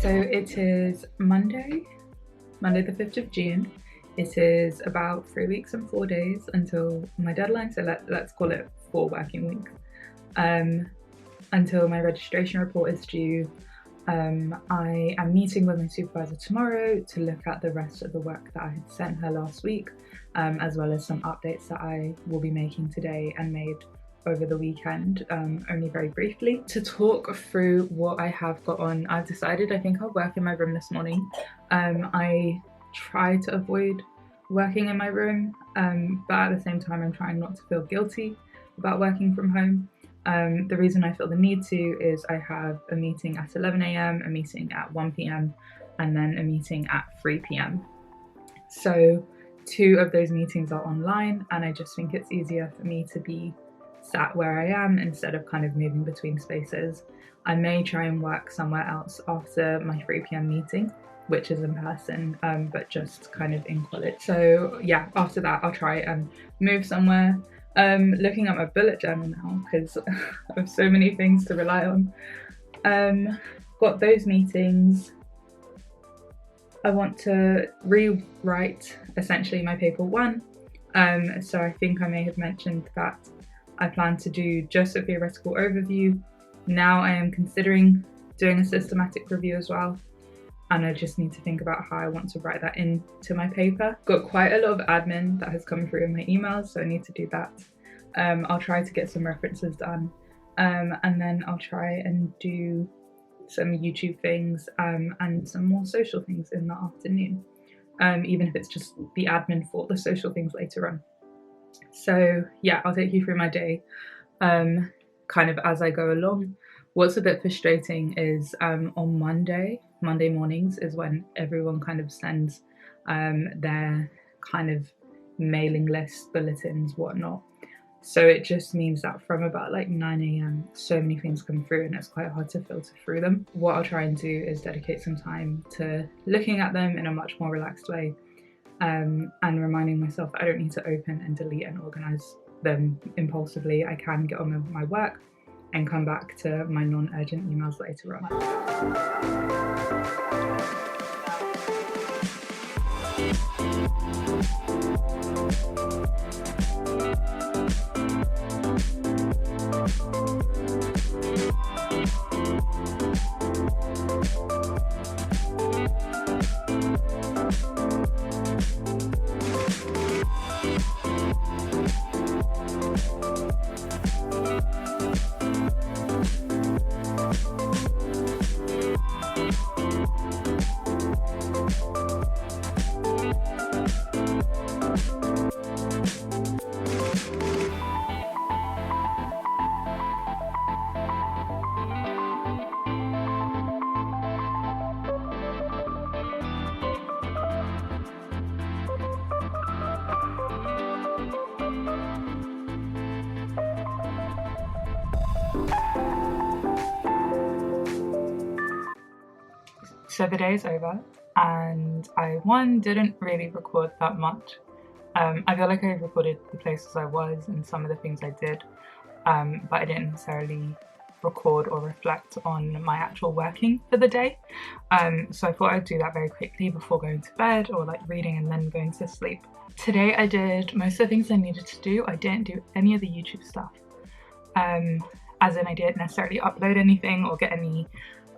So it is Monday the 5th of June. It is about 3 weeks and 4 days until my deadline, so let's call it 4 working weeks. Until my registration report is due. I am meeting with my supervisor tomorrow to look at the rest of the work that I had sent her last week, as well as some updates that I will be making today and made over the weekend, only very briefly. To talk through what I have got on, I've decided I think I'll work in my room this morning. I try to avoid working in my room, but at the same time I'm trying not to feel guilty about working from home. The reason I feel the need to is I have a meeting at 11 AM, a meeting at 1 PM, and then a meeting at 3 PM. So 2 of those meetings are online, and I just think it's easier for me to be sat where I am instead of kind of moving between spaces. I may try and work somewhere else after my 3 PM meeting, which is in person, but just kind of in college. So yeah, after that I'll try and move somewhere. Looking at my bullet journal now because I have so many things to rely on. Got those meetings. I want to rewrite essentially my paper 1. So I think I may have mentioned that I plan to do just a theoretical overview. Now I am considering doing a systematic review as well, and I just need to think about how I want to write that into my paper. Got quite a lot of admin that has come through in my emails, so I need to do that. I'll try to get some references done, and then I'll try and do some YouTube things and some more social things in the afternoon, even if it's just the admin for the social things later on. So yeah, I'll take you through my day kind of as I go along. What's a bit frustrating is on Monday mornings is when everyone kind of sends their kind of mailing list, bulletins, whatnot. So it just means that from about like 9 AM, so many things come through and it's quite hard to filter through them. What I'll try and do is dedicate some time to looking at them in a much more relaxed way, and reminding myself that I don't need to open and delete and organise them impulsively. I can get on with my work and come back to my non-urgent emails later on. So the day is over and I didn't really record that much. I feel like I recorded the places I was and some of the things I did, but I didn't necessarily record or reflect on my actual working for the day. So I thought I'd do that very quickly before going to bed or like reading and then going to sleep. Today I did most of the things I needed to do. I didn't do any of the YouTube stuff. As in I didn't necessarily upload anything or get any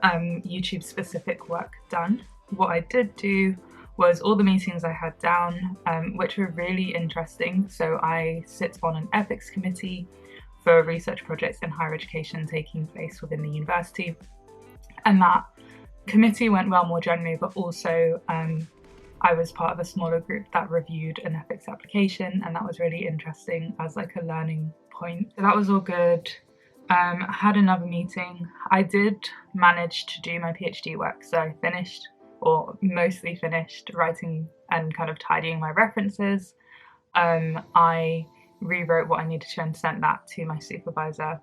YouTube specific work done. What I did do was all the meetings I had down, which were really interesting. So I sit on an ethics committee for research projects in higher education taking place within the university, and that committee went well more generally, but also I was part of a smaller group that reviewed an ethics application, and that was really interesting as like a learning point. So that was all good. I had another meeting. I did manage to do my PhD work, so I finished, or mostly finished, writing and kind of tidying my references. I rewrote what I needed to and sent that to my supervisor,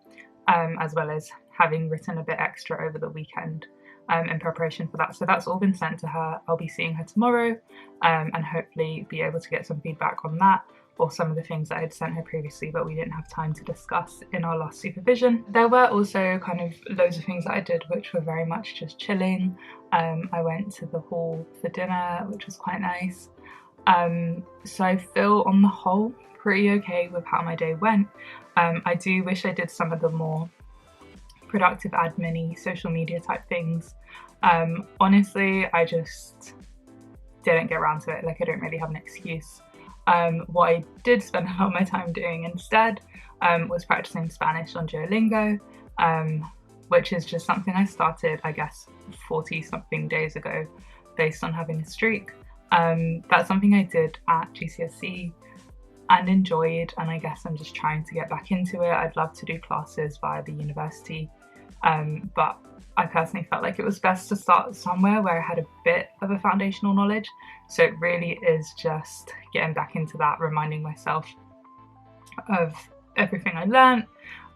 as well as having written a bit extra over the weekend in preparation for that. So that's all been sent to her. I'll be seeing her tomorrow and hopefully be able to get some feedback on that. or some of the things that I had sent her previously but we didn't have time to discuss in our last supervision. There were also kind of loads of things that I did which were very much just chilling. I went to the hall for dinner, which was quite nice. So I feel on the whole pretty okay with how my day went. I do wish I did some of the more productive admin-y social media type things. Honestly, I just didn't get around to it. Like, I don't really have an excuse. What I did spend a lot of my time doing instead was practicing Spanish on Duolingo, which is just something I started, I guess, 40 something days ago based on having a streak. That's something I did at GCSE and enjoyed, and I guess I'm just trying to get back into it. I'd love to do classes via the university, but I personally felt like it was best to start somewhere where I had a bit of a foundational knowledge. So it really is just getting back into that, reminding myself of everything I learned,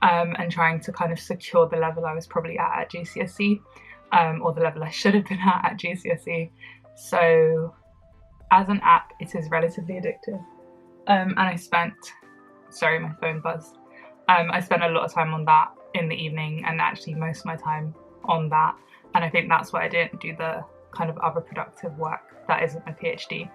and trying to kind of secure the level I was probably at GCSE, or the level I should have been at GCSE. So as an app, it is relatively addictive. And I spent, sorry, my phone buzzed. I spent a lot of time on that in the evening, and actually most of my time on that. And I think that's why I didn't do the kind of other productive work that isn't my PhD.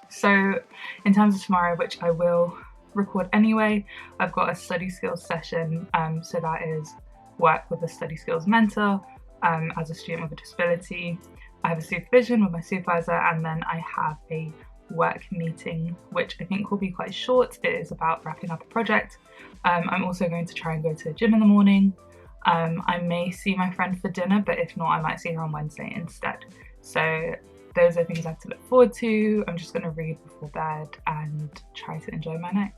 So in terms of tomorrow, which I will record anyway, I've got a study skills session. So that is work with a study skills mentor as a student with a disability. I have a supervision with my supervisor, and then I have a work meeting, which I think will be quite short. It is about wrapping up a project. I'm also going to try and go to the gym in the morning. I may see my friend for dinner, but if not, I might see her on Wednesday instead. So those are things I have to look forward to. I'm just going to read before bed and try to enjoy my night.